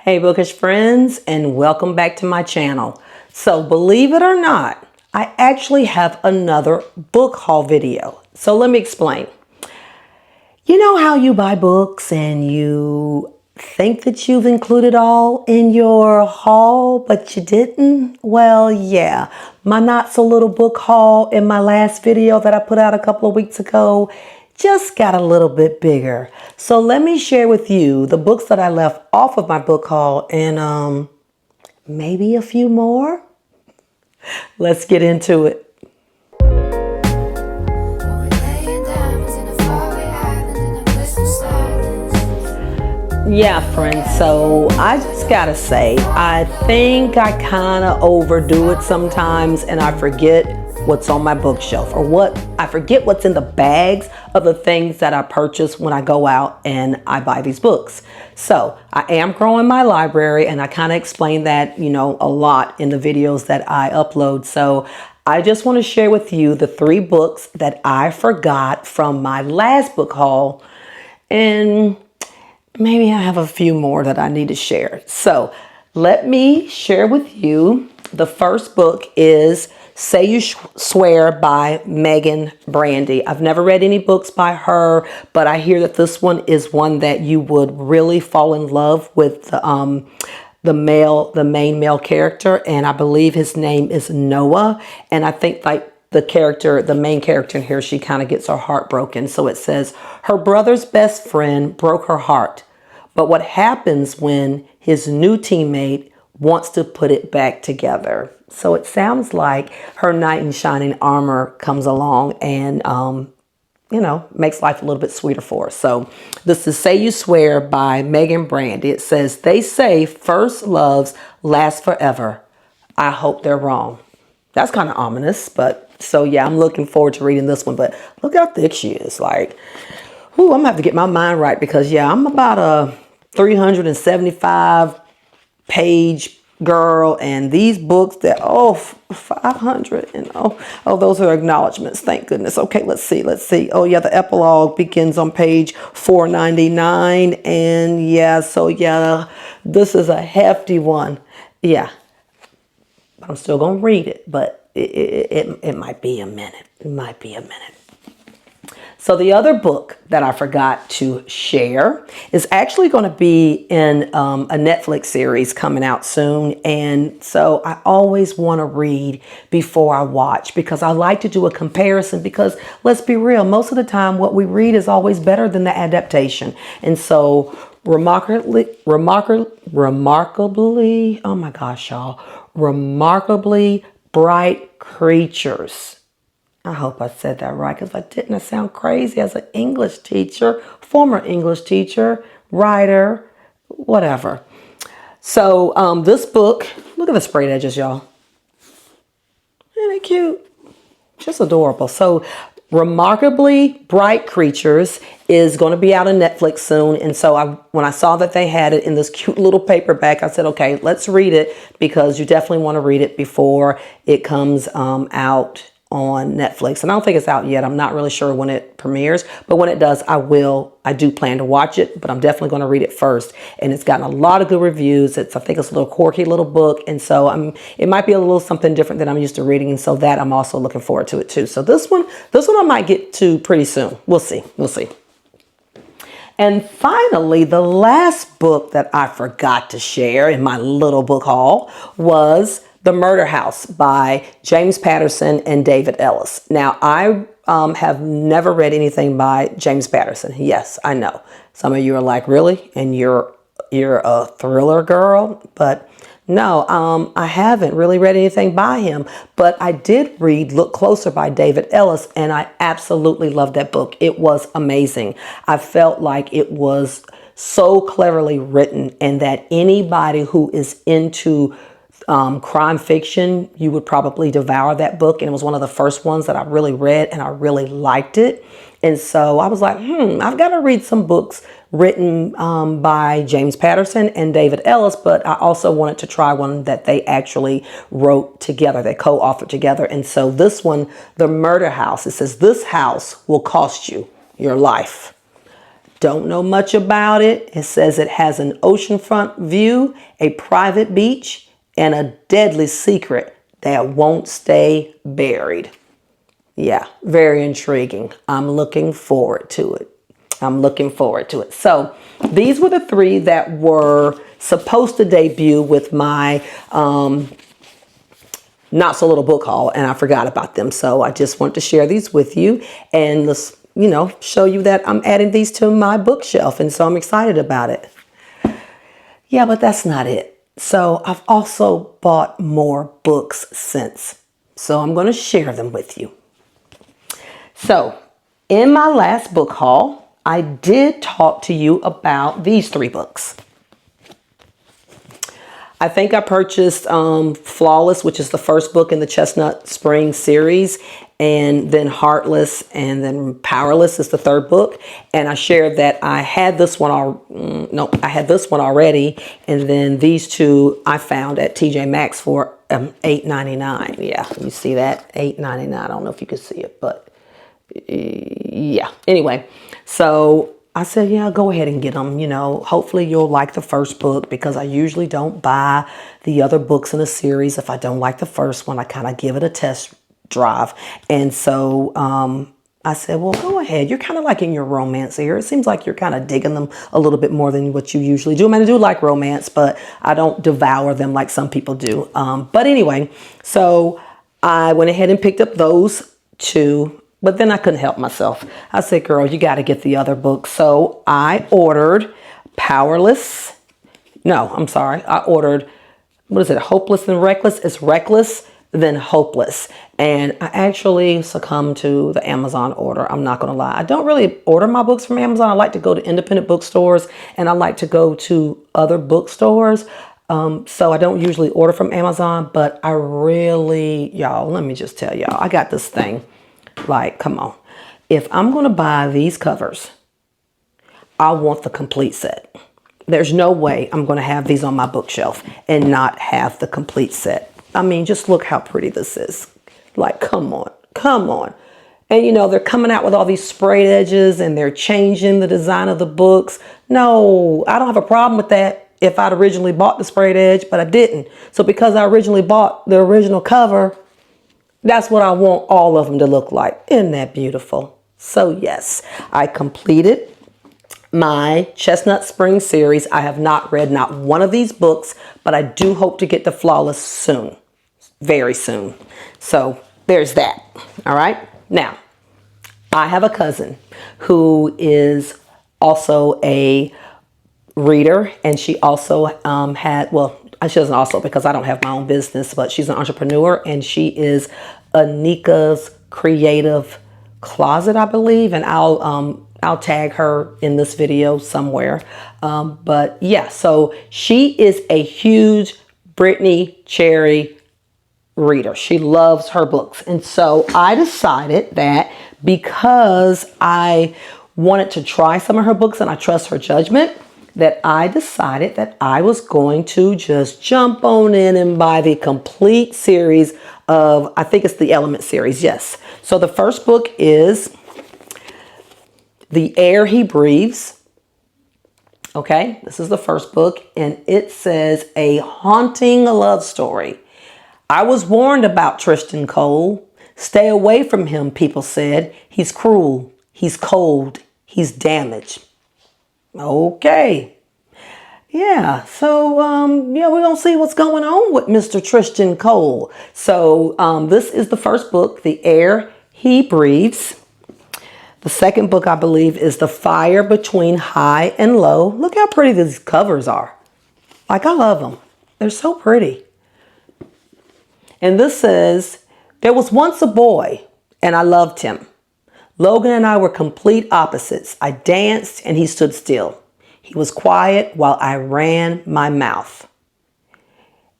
Hey bookish friends, and welcome back to my channel. So believe it or not, I actually have another book haul video. So let me explain. You know how you buy books and you think that you've included all in your haul, but you didn't? Well, yeah, my not so little book haul in my last video that I put out a couple of weeks ago just got a little bit bigger. So let me share with you the books that I left off of my book haul and maybe a few more. Let's get into it. Yeah, friends, so I just gotta say, I think I kind of overdo it sometimes and I forget what's on my bookshelf or I forget what's in the bags of the things that I purchase when I go out and I buy these books. So I am growing my library and I kind of explain that, a lot in the videos that I upload. So I just want to share with you the 3 books that I forgot from my last book haul, and maybe I have a few more that I need to share. So let me share with you. The first book is Say You Swear by Megan Brandy. I've never read any books by her, but I hear that this one is one that you would really fall in love with the main male character, and I believe his name is Noah. And I think like the main character in here, she kind of gets her heart broken. So it says, her brother's best friend broke her heart. But what happens when his new teammate wants to put it back together? So it sounds like her knight in shining armor comes along and, makes life a little bit sweeter for her. So this is Say You Swear by Megan Brandy. It says, they say first loves last forever. I hope they're wrong. That's kind of ominous, but so yeah, I'm looking forward to reading this one. But look how thick she is. Like, I'm gonna have to get my mind right because yeah, I'm about a 375 page girl, and these books that 500 and those are acknowledgments, thank goodness. Okay, let's see. Oh yeah, the epilogue begins on page 499, and yeah, so yeah, this is a hefty one. Yeah, but I'm still gonna read it, but it might be a minute. So the other book that I forgot to share is actually going to be in a Netflix series coming out soon. And so I always want to read before I watch because I like to do a comparison, because let's be real, most of the time what we read is always better than the adaptation. And so remarkably, oh my gosh, y'all, Remarkably Bright Creatures. I hope I said that right, because if I didn't, I sound crazy as an English teacher, former English teacher, writer, whatever. So this book, look at the sprayed edges, y'all. Isn't it cute? Just adorable. So Remarkably Bright Creatures is going to be out on Netflix soon. And so when I saw that they had it in this cute little paperback, I said, okay, let's read it, because you definitely want to read it before it comes out on Netflix. And I don't think it's out yet. I'm not really sure when it premieres, but when it does, I do plan to watch it, but I'm definitely going to read it first. And it's gotten a lot of good reviews. I think it's a little quirky little book. And so it might be a little something different than I'm used to reading. And so that I'm also looking forward to it too. So this one I might get to pretty soon. We'll see. And finally, the last book that I forgot to share in my little book haul was The Murder House by James Patterson and David Ellis. Now, I have never read anything by James Patterson. Yes, I know. Some of you are like, really? And you're a thriller girl? But no, I haven't really read anything by him. But I did read Look Closer by David Ellis, and I absolutely loved that book. It was amazing. I felt like it was so cleverly written, and that anybody who is into crime fiction, you would probably devour that book. And it was one of the first ones that I really read, and I really liked it. And so I was like, I've got to read some books written by James Patterson and David Ellis, but I also wanted to try one that they actually wrote together, they co-authored together. And so this one, The Murder House, it says, this house will cost you your life. Don't know much about it. It says it has an oceanfront view, a private beach, and a deadly secret that won't stay buried. Yeah, very intriguing. I'm looking forward to it. I'm looking forward to it. So these were the three that were supposed to debut with my Not So Little book haul, and I forgot about them. So I just want to share these with you and let's, show you that I'm adding these to my bookshelf. And so I'm excited about it. Yeah, but that's not it. So I've also bought more books since. So I'm going to share them with you. So in my last book haul, I did talk to you about these three books. I think I purchased Flawless, which is the first book in the Chestnut Spring series, and then Heartless, and then Powerless is the third book. And I shared that I had this one I had this one already, and then these two I found at TJ Maxx for $8.99. Yeah, you see that? $8.99. I don't know if you can see it, but yeah. Anyway, so I said, yeah, go ahead and get them. Hopefully you'll like the first book, because I usually don't buy the other books in a series. If I don't like the first one, I kind of give it a test drive. And so I said, well, go ahead. You're kind of like in your romance here. It seems like you're kind of digging them a little bit more than what you usually do. I mean, I do like romance, but I don't devour them like some people do. But anyway, so I went ahead and picked up those two. But then I couldn't help myself. I said, girl, you got to get the other book. So I ordered Powerless. No, I'm sorry. I ordered, what is it? Hopeless and Reckless. It's Reckless, then Hopeless. And I actually succumbed to the Amazon order. I'm not going to lie. I don't really order my books from Amazon. I like to go to independent bookstores, and I like to go to other bookstores. So I don't usually order from Amazon, but I really, y'all, let me just tell y'all, I got this thing. Like, come on. If I'm going to buy these covers, I want the complete set. There's no way I'm going to have these on my bookshelf and not have the complete set. I mean, just look how pretty this is. Like, come on, come on. And they're coming out with all these sprayed edges, and they're changing the design of the books. No, I don't have a problem with that if I'd originally bought the sprayed edge, but I didn't. So because I originally bought the original cover, that's what I want all of them to look like. Isn't that beautiful? So yes, I completed my Chestnut Spring series. I have not read not one of these books, but I do hope to get to Flawless soon. Very soon. So there's that. All right. Now, I have a cousin who is also a reader, and she also she doesn't also, because I don't have my own business, but she's an entrepreneur, and she is Anika's Creative Closet, I believe, and I'll tag her in this video somewhere. But yeah, so she is a huge Brittany Cherry reader. She loves her books. And so I decided that because I wanted to try some of her books and I trust her judgment, that I decided that I was going to just jump on in and buy the complete series of, I think it's the Element series, yes. So the first book is The Air He Breathes. Okay, this is the first book, and it says, a haunting love story. I was warned about Tristan Cole. Stay away from him, people said. He's cruel, he's cold, he's damaged. Okay. Yeah, so, we're going to see what's going on with Mr. Tristan Cole. So, this is the first book, The Air He Breathes. The second book, I believe, is The Fire Between High and Low. Look how pretty these covers are. Like, I love them. They're so pretty. And this says, there was once a boy, and I loved him. Logan and I were complete opposites. I danced and he stood still. He was quiet while I ran my mouth.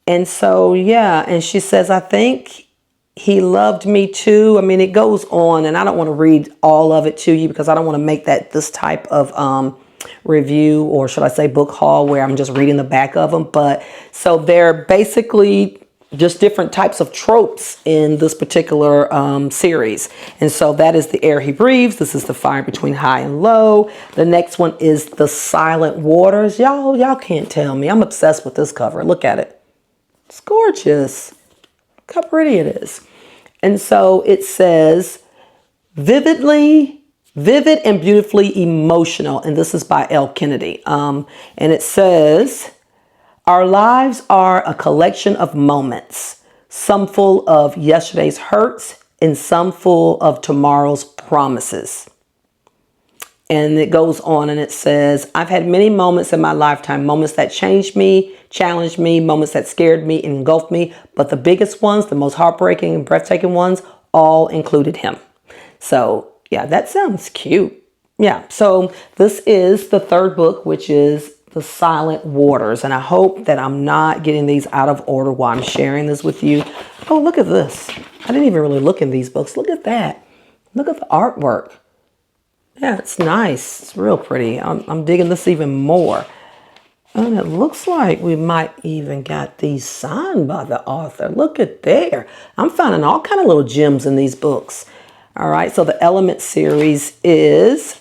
And so, yeah, and she says, I think he loved me too. I mean, it goes on, and I don't want to read all of it to you because I don't want to make that this type of review, or should I say book haul, where I'm just reading the back of them. But so they're basically just different types of tropes in this particular series. And so that is the air he breathes. This is the fire between high and low. The next one is the silent waters. Y'all can't tell me. I'm obsessed with this cover. Look at it. It's gorgeous. Look how pretty it is. And so it says, vivid and beautifully emotional. And this is by L. Kennedy. And it says, our lives are a collection of moments, some full of yesterday's hurts and some full of tomorrow's promises. And it goes on and it says, I've had many moments in my lifetime, moments that changed me, challenged me, moments that scared me, engulfed me. But the biggest ones, the most heartbreaking and breathtaking ones, all included him. So yeah, that sounds cute. Yeah, so this is the third book, which is The Silent Waters. And I hope that I'm not getting these out of order while I'm sharing this with you. Oh, look at this. I didn't even really look in these books. Look at that. Look at the artwork. Yeah, it's nice. It's real pretty. I'm digging this even more. And it looks like we might even got these signed by the author. Look at there. I'm finding all kind of little gems in these books. All right, so the Element series is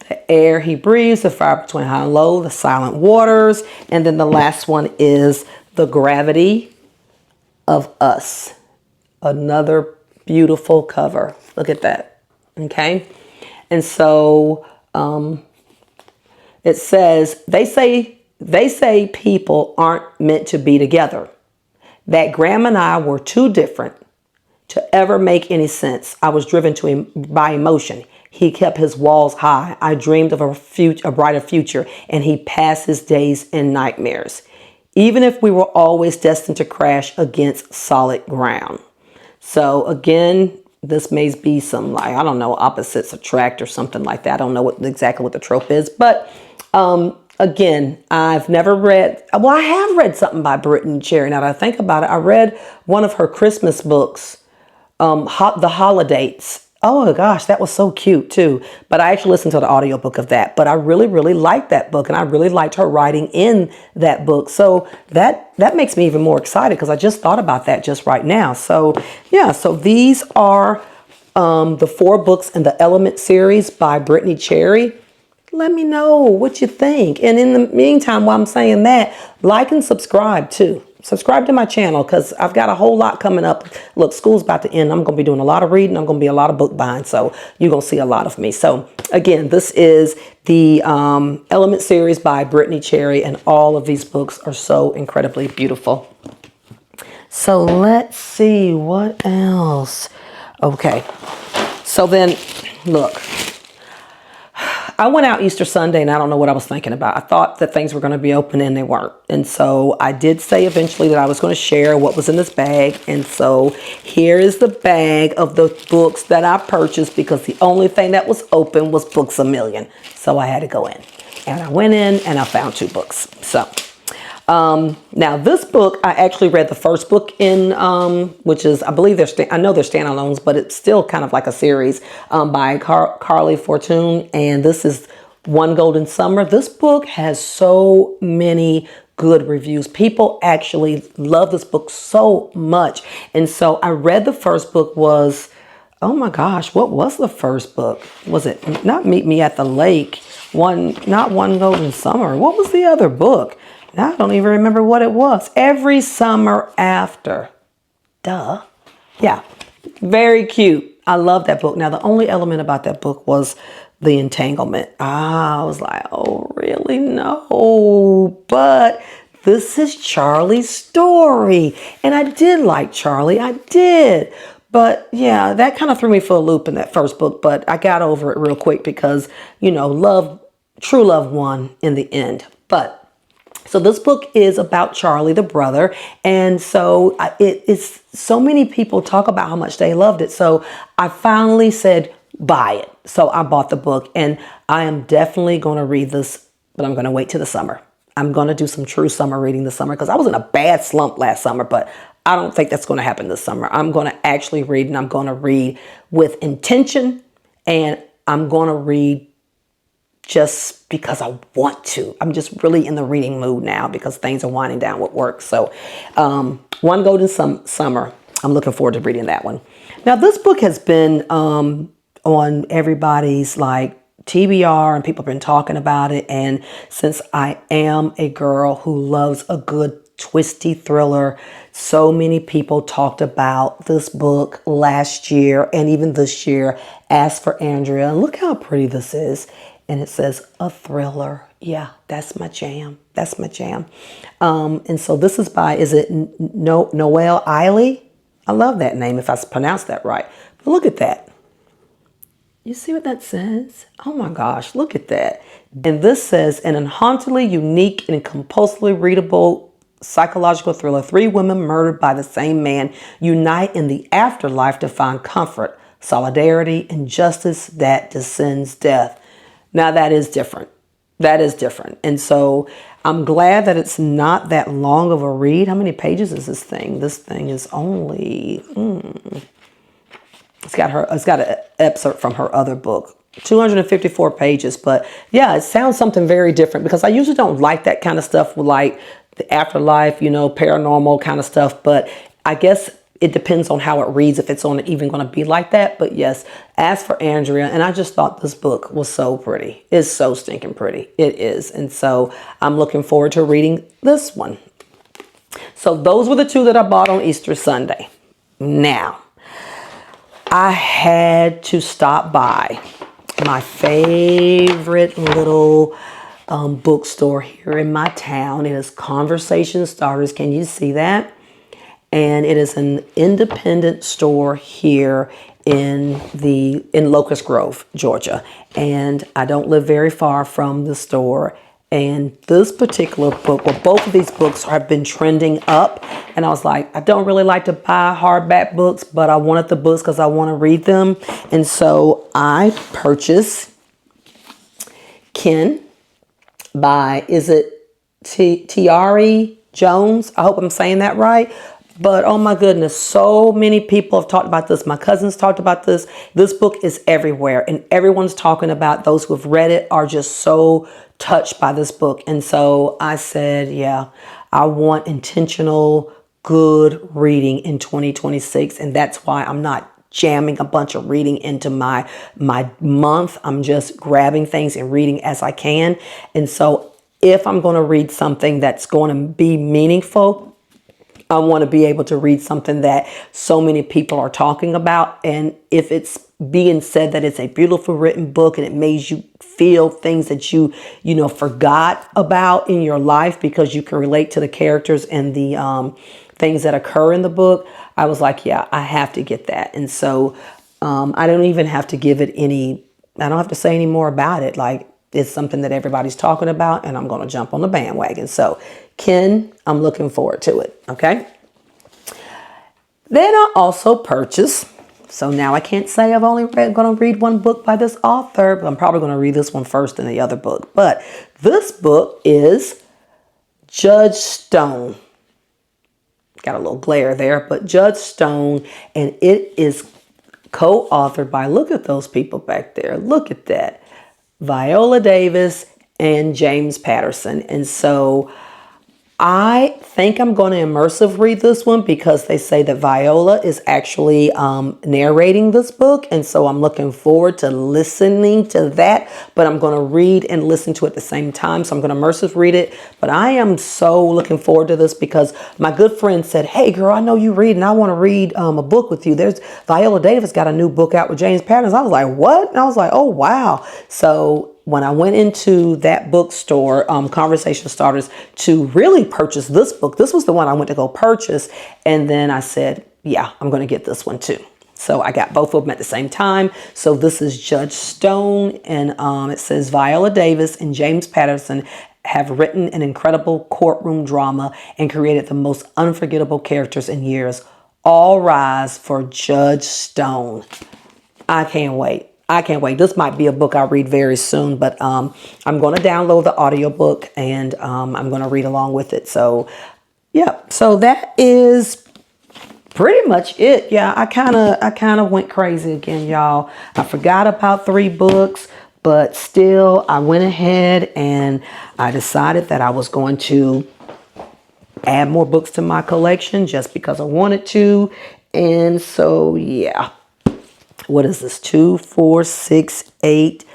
the air he breathes, the fire between high and low, the silent waters, and then the last one is the gravity of us. Another beautiful cover. Look at that. Okay, and so it says, they say people aren't meant to be together. That Graham and I were too different to ever make any sense. I was driven to him by emotion. He kept his walls high. I dreamed of a brighter future, and he passed his days in nightmares. Even if we were always destined to crash against solid ground. So again, this may be some, like, I don't know, opposites attract or something like that. I don't know exactly what the trope is. But again, I've never read, well, I have read something by Brittany Cherry. Now that I think about it, I read one of her Christmas books, The Holidays. Oh gosh, that was so cute too. But I actually listened to the audiobook of that. But I really, really liked that book. And I really liked her writing in that book. So that makes me even more excited because I just thought about that just right now. So yeah, so these are the 4 books in the Element series by Brittany Cherry. Let me know what you think. And in the meantime, while I'm saying that, like and subscribe too. Subscribe to my channel because I've got a whole lot coming up. Look, school's about to end. I'm going to be doing a lot of reading. I'm going to be a lot of book buying. So you're going to see a lot of me. So again, this is the Element series by Brittany Cherry. And all of these books are so incredibly beautiful. So let's see what else. Okay. So then, look. I went out Easter Sunday and I don't know what I was thinking about. I thought that things were going to be open and they weren't. And so I did say eventually that I was going to share what was in this bag. And so here is the bag of the books that I purchased because the only thing that was open was Books A Million. So I had to go in. And I went in and I found 2 books. So now this book, I actually read the first book in, which is, I believe I know they're standalones, but it's still kind of like a series by Carly Fortune. And this is One Golden Summer. This book has so many good reviews. People actually love this book so much. And so I read the first book was, oh my gosh, what was the first book? Was it not Meet Me at the Lake? Not One Golden Summer. What was the other book? I don't even remember what it was. Every Summer After. Duh. Yeah. Very cute. I love that book. Now, the only element about that book was the entanglement. I was like, oh, really? No. But this is Charlie's story. And I did like Charlie. I did. But yeah, that kind of threw me for a loop in that first book. But I got over it real quick because, you know, true love won in the end. But so this book is about Charlie, the brother. And so it's so many people talk about how much they loved it. So I finally said, buy it. So I bought the book and I am definitely going to read this, but I'm going to wait till the summer. I'm going to do some true summer reading this summer because I was in a bad slump last summer, but I don't think that's going to happen this summer. I'm going to actually read and I'm going to read with intention and I'm going to read just because I want to. I'm just really in the reading mood now because things are winding down with work. So One Golden Summer, I'm looking forward to reading that one. Now this book has been on everybody's like TBR, and people have been talking about it. And since I am a girl who loves a good twisty thriller, so many people talked about this book last year and even this year. As for Andrea, and look how pretty this is. And it says a thriller. Yeah, that's my jam. That's my jam. And so this is by, is it Noelle Eiley? I love that name if I pronounced that right. But look at that. You see what that says? Oh my gosh, look at that. And this says, in an hauntedly unique and compulsively readable psychological thriller, 3 women murdered by the same man unite in the afterlife to find comfort, solidarity, and justice that transcends death. Now that is different. That is different. And so I'm glad that it's not that long of a read. How many pages is this thing? This thing is only... It's got an excerpt from her other book, 254 pages. But yeah, it sounds something very different because I usually don't like that kind of stuff with like the afterlife, you know, paranormal kind of stuff. But I guess it depends on how it reads, if it's even going to be like that. But yes, as for Andrea, and I just thought this book was so pretty. It's so stinking pretty. It is. And so I'm looking forward to reading this one. So those were the 2 that I bought on Easter Sunday. Now, I had to stop by my favorite little bookstore here in my town. It is Conversation Starters. Can you see that? And it is an independent store here in Locust Grove, Georgia. And I don't live very far from the store. And this particular book, well, both of these books have been trending up. And I was like, I don't really like to buy hardback books, but I wanted the books because I want to read them. And so I purchased Ken by, is it Tiari Jones? I hope I'm saying that right. But oh my goodness, so many people have talked about this. My cousins talked about this. This book is everywhere and everyone's talking about. Those who have read it are just so touched by this book. And so I said, yeah, I want intentional, good reading in 2026. And that's why I'm not jamming a bunch of reading into my month. I'm just grabbing things and reading as I can. And so if I'm going to read something that's going to be meaningful, I want to be able to read something that so many people are talking about. And if it's being said that it's a beautiful written book and it made you feel things that you forgot about in your life because you can relate to the characters and the things that occur in the book, I was like, yeah, I have to get that. And so I don't even have to give it I don't have to say any more about it. Like, it's something that everybody's talking about and I'm going to jump on the bandwagon. So Ken, I'm looking forward to it. Okay. Then I also purchased, so now I can't say I've only going to read one book by this author, but I'm probably going to read this one first and the other book. But this book is Judge Stone. Got a little glare there, but Judge Stone, and it is co-authored by, look at those people back there. Look at that. Viola Davis and James Patterson. And so I think I'm going to immersive read this one because they say that Viola is actually narrating this book. And so I'm looking forward to listening to that, but I'm going to read and listen to it at the same time. So I'm going to immersive read it. But I am so looking forward to this because my good friend said, hey girl, I know you read and I want to read a book with you. There's Viola Davis got a new book out with James Patterson. I was like, what? And I was like, oh, wow. So when I went into that bookstore, Conversation Starters, to really purchase this book, this was the one I went to go purchase. And then I said, yeah, I'm going to get this one too. So I got both of them at the same time. So this is Judge Stone, and it says Viola Davis and James Patterson have written an incredible courtroom drama and created the most unforgettable characters in years. All rise for Judge Stone. I can't wait. I can't wait. This might be a book I read very soon, but I'm going to download the audiobook and I'm going to read along with it. So, yeah. So that is pretty much it. Yeah, I kind of went crazy again, y'all. I forgot about 3 books, But still, I went ahead and I decided that I was going to add more books to my collection just because I wanted to. And so, yeah. What is this? 2, 4, 6, 8.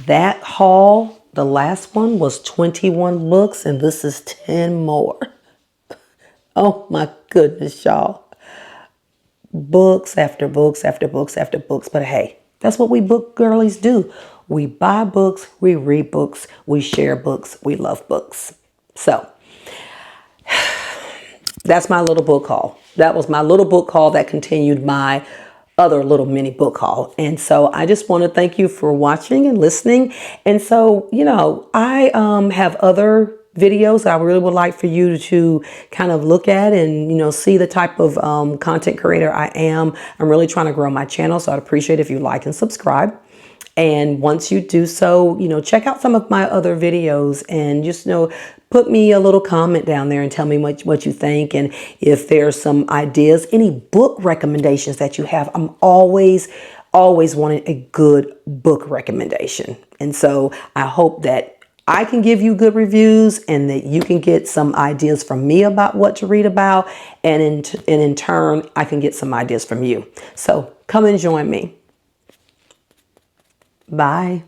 That haul, the last one was 21 books, and this is 10 more. Oh my goodness, y'all. Books after books after books after books. But hey, that's what we book girlies do. We buy books, we read books, we share books, we love books. So that's my little book haul. That was my little book haul that continued my other little mini book haul. And so I just want to thank you for watching and listening. And so, I have other videos that I really would like for you to kind of look at and, see the type of content creator I am. I'm really trying to grow my channel, so I'd appreciate if you like and subscribe. And once you do so, check out some of my other videos and just, put me a little comment down there and tell me what you think. And if there's some ideas, any book recommendations that you have, I'm always wanting a good book recommendation. And so I hope that I can give you good reviews and that you can get some ideas from me about what to read about. And in turn, I can get some ideas from you. So come and join me. Bye.